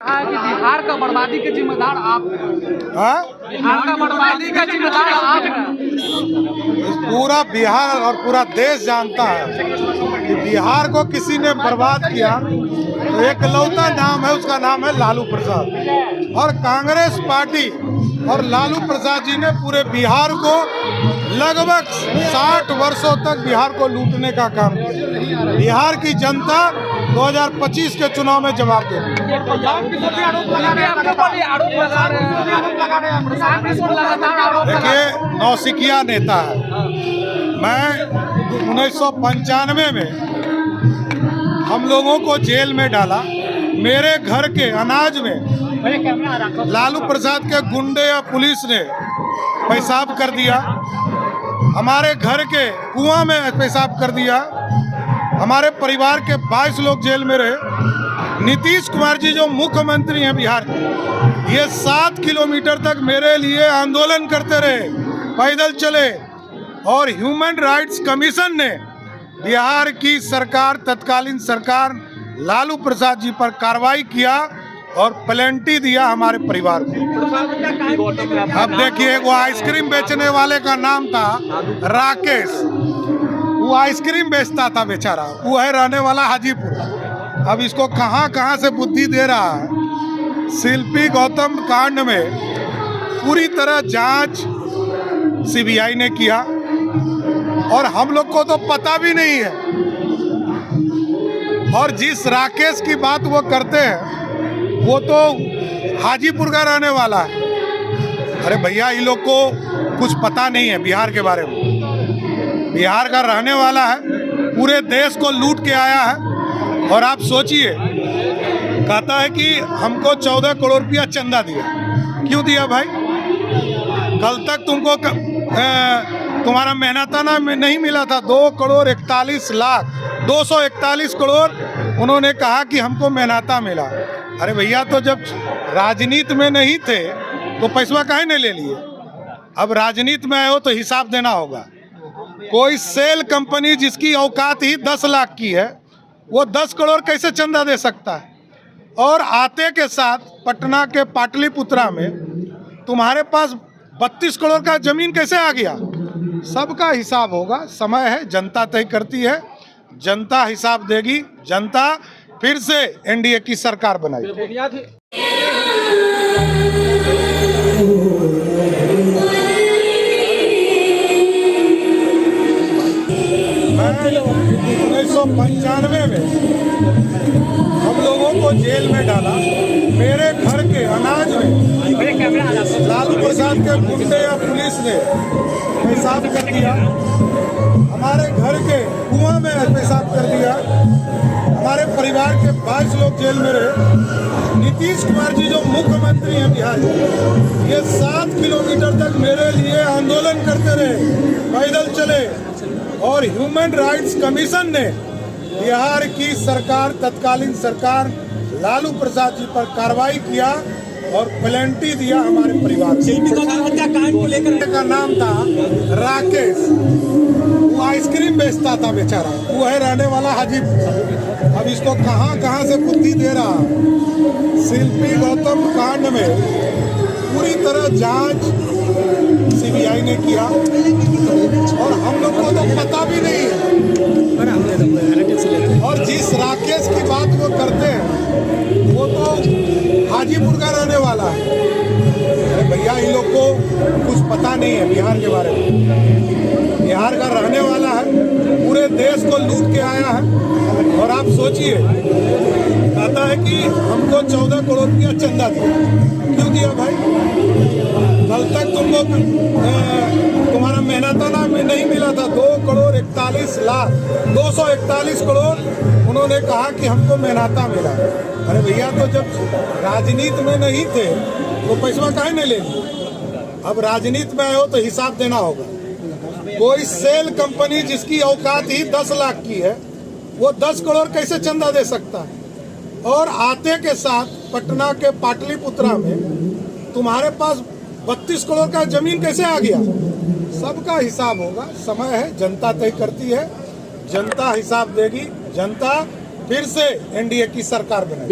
कहा कि बिहार का बर्बादी के जिम्मेदार आप हैं। हाँ? बिहार का बर्बादी का जिम्मेदार आप हैं। पूरा बिहार और पूरा देश जानता है कि बिहार को किसी ने बर्बाद किया तो एक लौता नाम है, उसका नाम है लालू प्रसाद। और कांग्रेस पार्टी और लालू प्रसाद जी ने पूरे बिहार को लगभग 60 वर्षों तक बिहार को लूटने का काम किया। बिहार की जनता 2025 के चुनाव में जवाब देगी। देखिए, नौसिखिया नेता है। मैं 1995 में हम लोगों को जेल में डाला। मेरे घर के अनाज में लालू प्रसाद के गुंडे या पुलिस ने पेशाब कर दिया। हमारे घर के कुआं में पेशाब कर दिया। हमारे परिवार के 22 लोग जेल में रहे। नीतीश कुमार जी जो मुख्यमंत्री हैं बिहार के, ये 7 किलोमीटर तक मेरे लिए आंदोलन करते रहे, पैदल चले। और ह्यूमन राइट्स कमीशन ने बिहार की सरकार, तत्कालीन सरकार लालू प्रसाद जी पर कार्रवाई किया और प्लेंटी दिया हमारे परिवार को। अब देखिए, वो आइसक्रीम बेचने वाले का नाम था राकेश। वो आइसक्रीम बेचता था बेचारा। वो है रहने वाला हाजीपुर। अब इसको कहाँ कहाँ से बुद्धि दे रहा है। शिल्पी गौतम कांड में पूरी तरह जांच सीबीआई ने किया और हम लोग को तो पता भी नहीं है। और जिस राकेश की बात वो करते हैं वो तो हाजीपुर का रहने वाला है। अरे भैया, इन लोग को कुछ पता नहीं है बिहार के बारे में। बिहार का रहने वाला है, पूरे देश को लूट के आया है। और आप सोचिए, कहता है कि हमको 14 करोड़ रुपया चंदा दिया। क्यों दिया भाई? कल तक तुमको तुम्हारा मेहनताना में नहीं मिला था 2 करोड़ 41 लाख 241 करोड़। उन्होंने कहा कि हमको मेहनता मिला। अरे भैया, तो जब राजनीति में नहीं थे तो पैसा काहे नहीं ले लिए? अब राजनीति में आए हो तो हिसाब देना होगा। कोई सेल कंपनी जिसकी औकात ही 10 लाख की है, वो 10 करोड़ कैसे चंदा दे सकता है? और आते के साथ पटना के पाटलिपुत्रा में तुम्हारे पास 32 करोड़ का जमीन कैसे आ गया? सबका हिसाब होगा। समय है, जनता तय करती है। जनता हिसाब देगी। जनता फिर से एनडीए की सरकार बनाई। मैं 1995 में हम लोगों को जेल में डाला। मेरे घर के अनाज में लालू प्रसाद के गुंडे या पुलिस ने पेशाब कर दिया। हमारे घर के कुआं में पेशाब कर दिया। हमारे परिवार के 22 लोग जेल में रहे। नीतीश कुमार जी जो मुख्यमंत्री हैं बिहार के, ये 7 किलोमीटर तक मेरे लिए आंदोलन करते रहे, पैदल चले। और ह्यूमन राइट्स कमीशन ने बिहार की सरकार, तत्कालीन सरकार लालू प्रसाद जी पर कार्रवाई किया और प्लेंटी दिया हमारे परिवार को। का नाम था राकेश। वो आइसक्रीम बेचता था बेचारा। वो है रहने वाला हाजीपुर। अब इसको कहाँ कहाँ से बुद्धि दे रहा है। शिल्पी गौतम कांड में पूरी तरह जांच सीबीआई ने किया और हम लोग को तो पता भी नहीं है। और जिस राकेश की बात वो करते हैं वो तो हाजीपुर का रहने वाला है। अरे भैया, इन लोग को कुछ पता नहीं है बिहार के बारे में। बिहार का रहने वाला है, पूरे देश को लूट के आया है। और आप सोचिए, कहता है कि हमको 14 करोड़ रुपया चंदा दिया। क्यों दिया भाई? कल तक तुमको तुम्हारा मेहनताना में नहीं मिला था 2 करोड़ 41 लाख 241 करोड़। उन्होंने कहा कि हमको मेहनता मिला। अरे भैया, तो जब राजनीति में नहीं थे तो पैसा काहे नहीं ले लिए? अब राजनीति में आए हो तो हिसाब देना होगा। कोई सेल कंपनी जिसकी औकात ही 10 लाख की है, वो 10 करोड़ कैसे चंदा दे सकता है? और आते के साथ पटना के पाटलिपुत्रा में तुम्हारे पास 32 करोड़ का जमीन कैसे आ गया? सबका हिसाब होगा। समय है, जनता तय करती है। जनता हिसाब देगी। जनता फिर से एनडीए की सरकार बनाई।